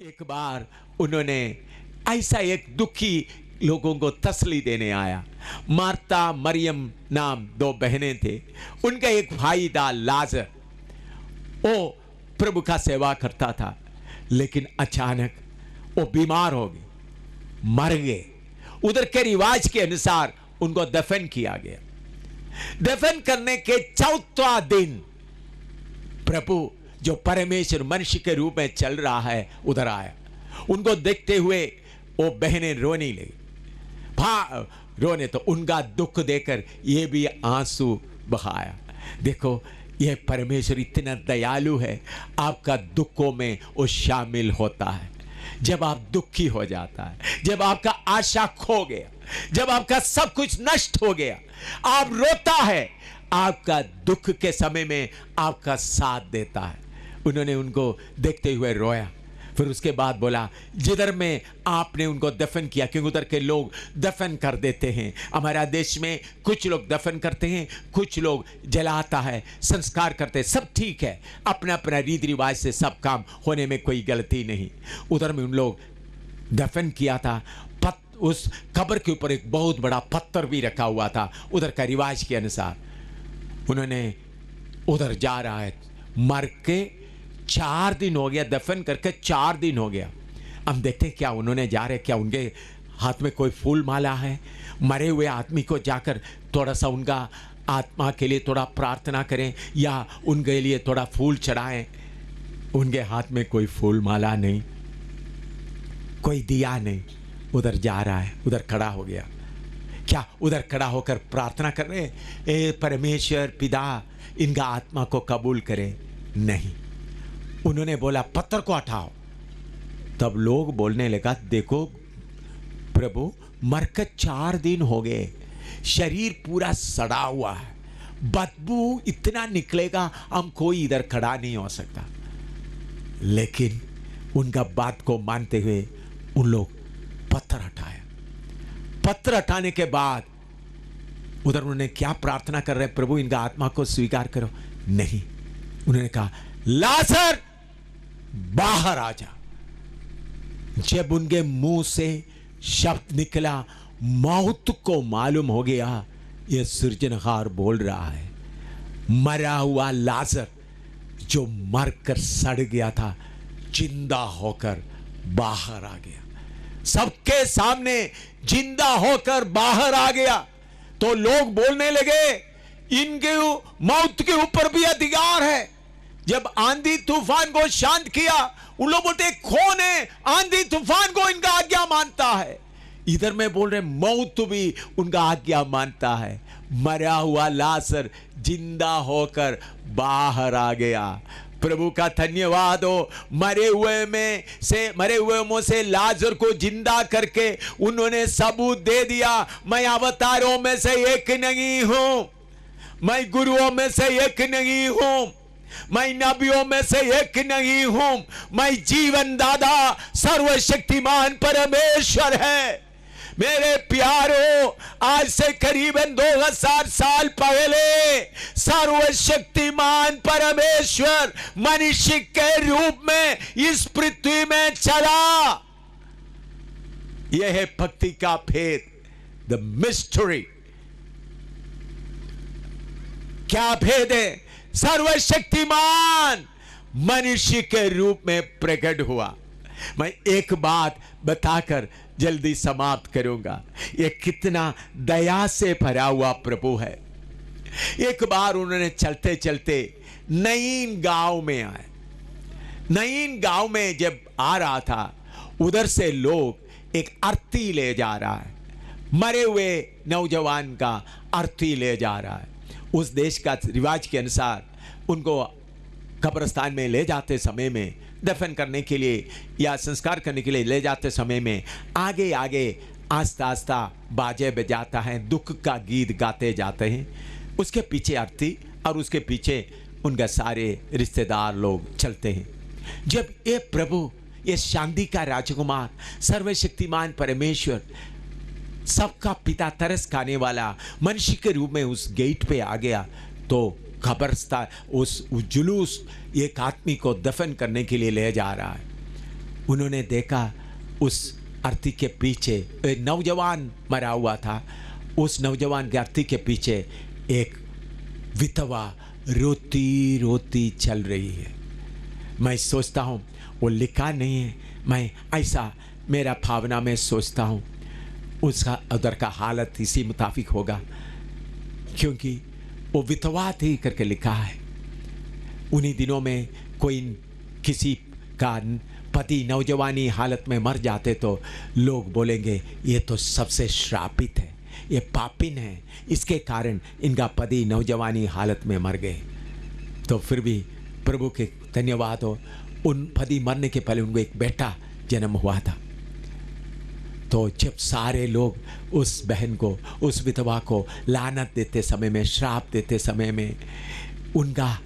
एक बार उन्होंने ऐसा एक दुखी लोगों को तसल्ली देने आया। मार्ता मरियम नाम दो बहनें थे, उनका एक भाई था लाजर, वो प्रभु का सेवा करता था, लेकिन अचानक वो बीमार हो गए, मर गए। उधर के रिवाज के अनुसार उनको दफन किया गया। दफन करने के चौथा दिन प्रभु जो परमेश्वर मनुष्य के रूप में चल रहा है उधर आया। उनको देखते हुए वो बहनें रोने लगी, रोने, तो उनका दुख देखकर ये भी आंसू बहाया। देखो ये परमेश्वर इतना दयालु है, आपका दुखों में वो शामिल होता है। जब आप दुखी हो जाता है, जब आपका आशा खो गया, जब आपका सब कुछ नष्ट हो गया, आप रोता है, आपका दुख के समय में आपका साथ देता है। उन्होंने उनको देखते हुए रोया। फिर उसके बाद बोला, जिधर में आपने उनको दफन किया, क्योंकि उधर के लोग दफन कर देते हैं। हमारा देश में कुछ लोग दफन करते हैं, कुछ लोग जलाता है, संस्कार करते हैं, सब ठीक है, अपना अपना रीति रिवाज से सब काम होने में कोई गलती नहीं। उधर में उन लोग दफन किया था। उस कब्र के ऊपर एक बहुत बड़ा पत्थर भी रखा हुआ था उधर का रिवाज के अनुसार। उन्होंने उधर जा रहा है, मर के 4 दिन हो गया, दफन करके 4 दिन हो गया। हम देखते हैं क्या उन्होंने जा रहे, क्या उनके हाथ में कोई फूल माला है? मरे हुए आदमी को जाकर थोड़ा सा उनका आत्मा के लिए थोड़ा प्रार्थना करें या उनके लिए थोड़ा फूल चढ़ाएं। उनके हाथ में कोई फूल माला नहीं, कोई दिया नहीं। उधर जा रहा है, उधर खड़ा हो गया। क्या उधर खड़ा होकर प्रार्थना कर रहे, ए परमेश्वर पिता इनका आत्मा को कबूल करे? नहीं। उन्होंने बोला पत्थर को हटाओ। तब लोग बोलने लगा, देखो प्रभु मरकर 4 दिन हो गए, शरीर पूरा सड़ा हुआ है, बदबू इतना निकलेगा, हम कोई इधर खड़ा नहीं हो सकता। लेकिन उनका बात को मानते हुए उन लोग पत्थर हटाया। पत्थर हटाने के बाद उधर उन्होंने क्या प्रार्थना कर रहे, प्रभु इनका आत्मा को स्वीकार करो? नहीं। उन्होंने कहा लाजर बाहर आ जा। जब उनके मुंह से शब्द निकला, मौत को मालूम हो गया यह सृजनहार बोल रहा है। मरा हुआ लाजर जो मरकर सड़ गया था, जिंदा होकर बाहर आ गया, सबके सामने जिंदा होकर बाहर आ गया। तो लोग बोलने लगे, इनके मौत के ऊपर भी अधिकार है। जब आंधी तूफान को शांत किया, उन लोग बोलते कौन है आंधी तूफान को इनका आज्ञा मानता है? इधर में बोल रहे मौत भी उनका आज्ञा मानता है। मरा हुआ लाजर जिंदा होकर बाहर आ गया। प्रभु का धन्यवाद हो। मरे हुए मुंह से लाजर को जिंदा करके उन्होंने सबूत दे दिया, मैं अवतारों में से एक नहीं हूं, मैं गुरुओं में से एक नहीं हूं, मैं नबियों में से एक नहीं हूं, मैं जीवन दाता सर्वशक्तिमान परमेश्वर है। मेरे प्यारों, आज से करीबन 2000 साल पहले सर्वशक्तिमान परमेश्वर मनुष्य के रूप में इस पृथ्वी में चला। यह है भक्ति का भेद, द मिस्ट्री। क्या भेद है? सर्वशक्तिमान मनुष्य के रूप में प्रकट हुआ। मैं एक बात बताकर जल्दी समाप्त करूंगा, ये कितना दया से भरा हुआ प्रभु है। एक बार उन्होंने चलते चलते नईन गांव में आए। नईन गांव में जब आ रहा था, उधर से लोग एक अर्थी ले जा रहा है, मरे हुए नौजवान का अर्थी ले जा रहा है। उस देश का रिवाज के अनुसार उनको कब्रिस्तान में ले जाते समय में, दफन करने के लिए या संस्कार करने के लिए ले जाते समय में आगे आगे आस्ता आस्ता बाजे बजाता है, दुख का गीत गाते जाते हैं। उसके पीछे अर्थी और उसके पीछे उनका सारे रिश्तेदार लोग चलते हैं। जब ये प्रभु, ये शांति का राजकुमार, सर्वशक्तिमान परमेश्वर, सबका पिता, तरस खाने वाला मनुष्य के रूप में उस गेट पे आ गया, तो कब्रिस्तान उस जुलूस एक आदमी को दफन करने के लिए ले जा रहा है। उन्होंने देखा उस अर्थी के पीछे एक नौजवान मरा हुआ था। उस नौजवान के अर्थी के पीछे एक विधवा रोती रोती चल रही है। मैं सोचता हूँ, वो लिखा नहीं है, मैं ऐसा मेरा भावना में सोचता हूँ उसका उधर का हालत इसी मुताबिक होगा, क्योंकि वो विधवा थी करके लिखा है। उन्हीं दिनों में कोई किसी का पति नौजवानी हालत में मर जाते तो लोग बोलेंगे ये तो सबसे श्रापित है, ये पापिन है, इसके कारण इनका पति नौजवानी हालत में मर गए। तो फिर भी प्रभु के धन्यवाद हो, उन पति मरने के पहले उनको एक बेटा जन्म हुआ था। तो जब सारे लोग उस बहन को, उस विधवा को लानत देते समय में, श्राप देते समय में, उनका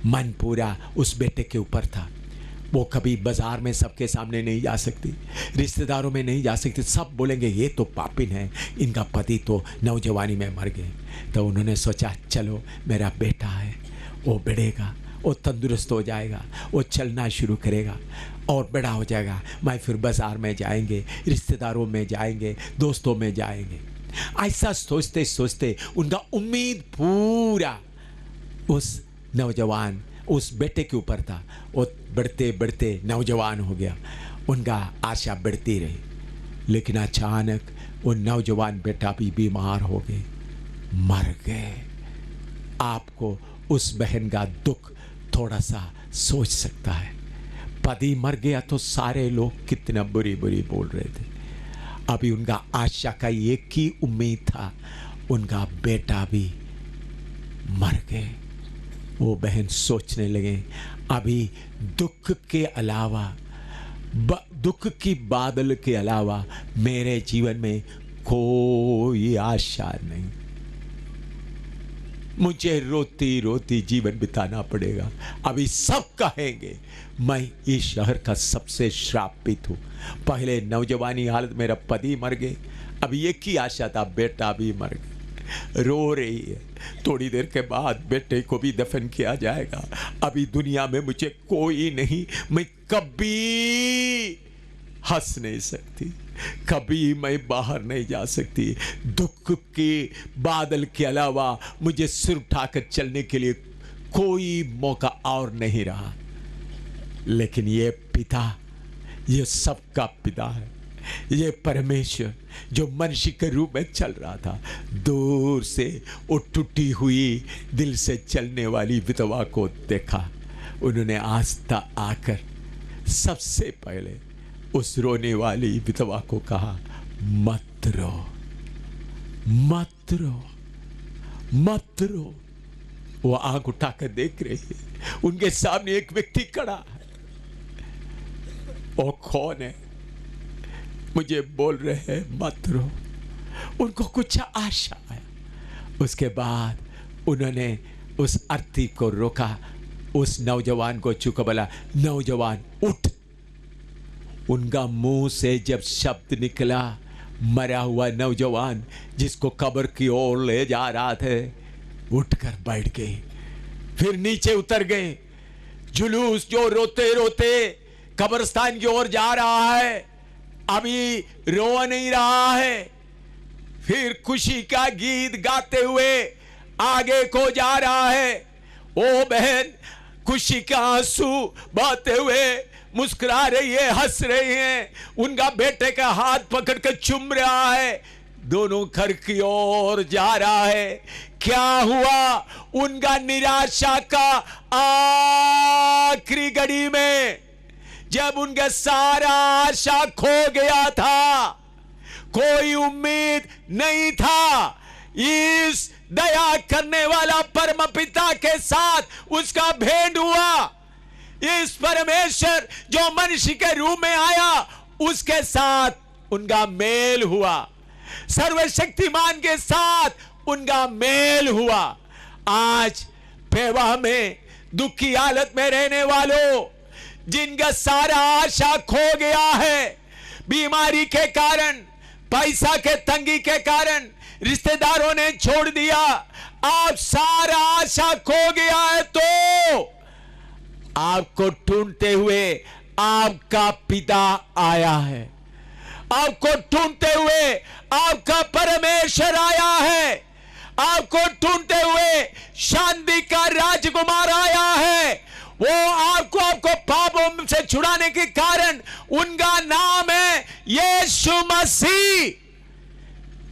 मन पूरा उस बेटे के ऊपर था। वो कभी बाजार में सबके सामने नहीं जा सकती, रिश्तेदारों में नहीं जा सकती, सब बोलेंगे ये तो पापिन है, इनका पति तो नौजवानी में मर गए। तो उन्होंने सोचा चलो मेरा बेटा है, वो बढ़ेगा, वो तंदुरुस्त हो जाएगा, वो चलना शुरू करेगा और बड़ा हो जाएगा, मैं फिर बाजार में जाएंगे, रिश्तेदारों में जाएंगे, दोस्तों में जाएंगे। ऐसा सोचते सोचते उनका उम्मीद पूरा उस नौजवान, उस बेटे के ऊपर था। वो बढ़ते बढ़ते नौजवान हो गया, उनका आशा बढ़ती रही। लेकिन अचानक वो नौजवान बेटा भी बीमार हो गए, मर गए। आपको उस बहन का दुख थोड़ा सा सोच सकता है। पति मर गया तो सारे लोग कितना बुरी बुरी बोल रहे थे। अभी उनका आशा का एक ही उम्मीद था, उनका बेटा भी मर गए। वो बहन सोचने लगे अभी दुख के अलावा, दुख की बादल के अलावा मेरे जीवन में कोई आशा नहीं, मुझे रोती रोती जीवन बिताना पड़ेगा। अभी सब कहेंगे मैं इस शहर का सबसे श्रापित हूँ। पहले नौजवानी हालत मेरा पति मर गए, अभी एक ही आशा था बेटा भी मर गया। रो रही है, थोड़ी देर के बाद बेटे को भी दफन किया जाएगा। अभी दुनिया में मुझे कोई नहीं, मैं कभी हंस नहीं सकती, कभी मैं बाहर नहीं जा सकती। दुख के बादल के अलावा मुझे सिर उठाकर चलने के लिए कोई मौका और नहीं रहा। लेकिन ये पिता, ये सबका पिता है, ये परमेश्वर जो मनुष्य के रूप में चल रहा था, दूर से वो टूटी हुई दिल से चलने वाली विधवा को देखा। उन्होंने आस्था आकर सबसे पहले उस रोने वाली विधवा को कहा मत रो, मत रो, मत रो। वो आंख उठाकर देख रही है, उनके सामने एक व्यक्ति खड़ा है। वो कौन है? मुझे बोल रहे हैं मत रो। उनको कुछ आशा है। उसके बाद उन्होंने उस अर्थी को रोका, उस नौजवान को छूकर बोला नौजवान उठ। उनका मुंह से जब शब्द निकला, मरा हुआ नौजवान जिसको कब्र की ओर ले जा रहा थे उठकर बैठ गए, फिर नीचे उतर गए। जुलूस जो रोते रोते कब्रिस्तान की ओर जा रहा है, अभी रो नहीं रहा है, फिर खुशी का गीत गाते हुए आगे को जा रहा है। ओ बहन खुशी का आंसू बहाते हुए मुस्कुरा रही है, हंस रही है, उनका बेटे का हाथ पकड़ कर चूम रहा है, दोनों घर की ओर जा रहा है। क्या हुआ? उनका निराशा का आखिरी घड़ी में जब उनका सारा आशा खो गया था, कोई उम्मीद नहीं था, इस दया करने वाला परम पिता के साथ उसका भेंट हुआ। इस परमेश्वर जो मनुष्य के रूप में आया उसके साथ उनका मेल हुआ, सर्वशक्तिमान के साथ उनका मेल हुआ। आज बेवाह में दुख की हालत में रहने वालों, जिनका सारा आशा खो गया है, बीमारी के कारण, पैसा के तंगी के कारण, रिश्तेदारों ने छोड़ दिया, आप सारा आशा खो गया है, तो आपको ढूंढते हुए आपका पिता आया है, आपको ढूंढते हुए आपका परमेश्वर आया है, आपको ढूंढते हुए शांति का राजकुमार आया है। वो आपको पापों से छुड़ाने के कारण उनका नाम है यीशु मसीह।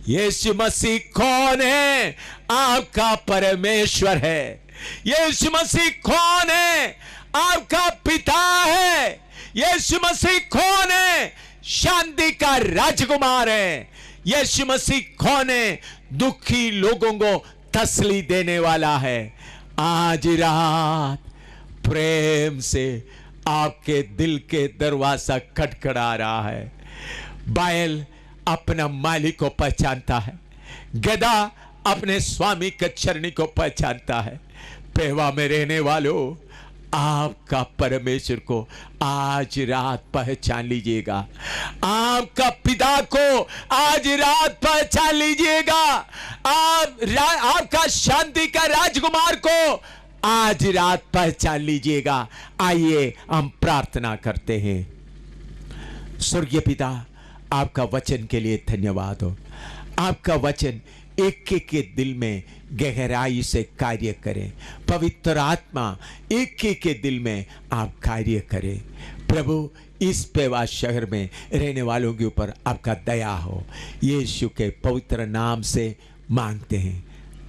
यीशु मसीह कौन है? आपका परमेश्वर है। यीशु मसीह कौन है? आपका पिता है। यीशु मसीह कौन है? शांति का राजकुमार है। यीशु मसीह कौन है? दुखी लोगों को तसल्ली देने वाला है। आज रात प्रेम से आपके दिल के दरवाजा खटखड़ा रहा है। बैल अपना मालिक को पहचानता है, गधा अपने स्वामी के चरणी को पहचानता है। पेवा में रहने वालों, आपका परमेश्वर को आज रात पहचान लीजिएगा। आपका पिता को आज रात पहचान लीजिएगा। आपका शांति का राजकुमार को आज रात पहचान लीजिएगा। आइए हम प्रार्थना करते हैं। स्वर्गीय पिता, आपका वचन के लिए धन्यवाद हो। आपका वचन एक एक के दिल में गहराई से कार्य करें। पवित्र आत्मा एक एक के दिल में आप कार्य करें। प्रभु, इस पेवा शहर में रहने वालों के ऊपर आपका दया हो। यीशु के पवित्र नाम से मांगते हैं,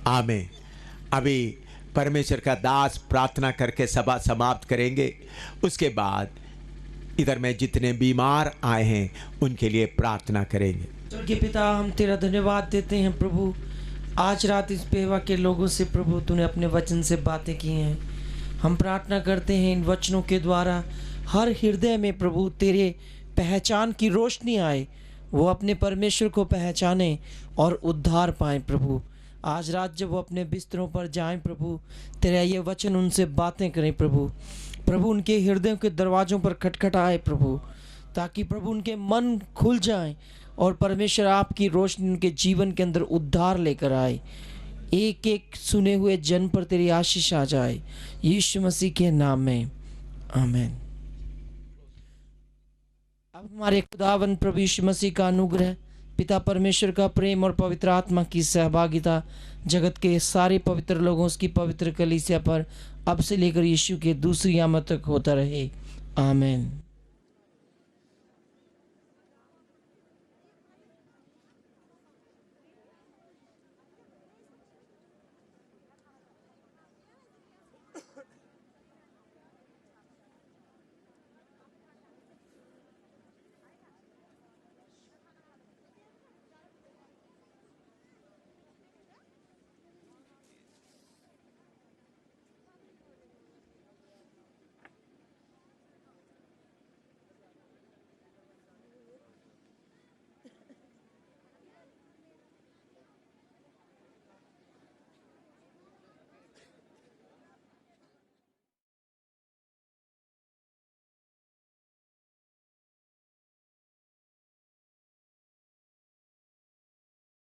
आमीन। अभी परमेश्वर का दास प्रार्थना करके सभा समाप्त करेंगे। उसके बाद इधर में जितने बीमार आए हैं उनके लिए प्रार्थना करेंगे। स्वर्गीय पिता, हम तेरा धन्यवाद देते हैं प्रभु। आज रात इस पेवा के लोगों से प्रभु तूने अपने वचन से बातें की हैं। हम प्रार्थना करते हैं इन वचनों के द्वारा हर हृदय में प्रभु तेरे पहचान की रोशनी आए, वो अपने परमेश्वर को पहचाने और उद्धार पाएं प्रभु। आज रात जब वो अपने बिस्तरों पर जाएं प्रभु, तेरा ये वचन उनसे बातें करें प्रभु। प्रभु उनके हृदयों के दरवाज़ों पर खटखटाए प्रभु, ताकि प्रभु उनके मन खुल जाएं और परमेश्वर आपकी रोशनी उनके जीवन के अंदर उद्धार लेकर आए। एक एक सुने हुए जन पर तेरी आशीष आ जाए, यीशु मसीह के नाम में, आमीन। अब हमारे खुदावंद प्रभु यीशु मसीह का अनुग्रह, पिता परमेश्वर का प्रेम और पवित्र आत्मा की सहभागिता जगत के सारे पवित्र लोगों की पवित्र कलीसिया पर अब से लेकर यीशु के दूसरी आमद तक होता रहे, आमीन।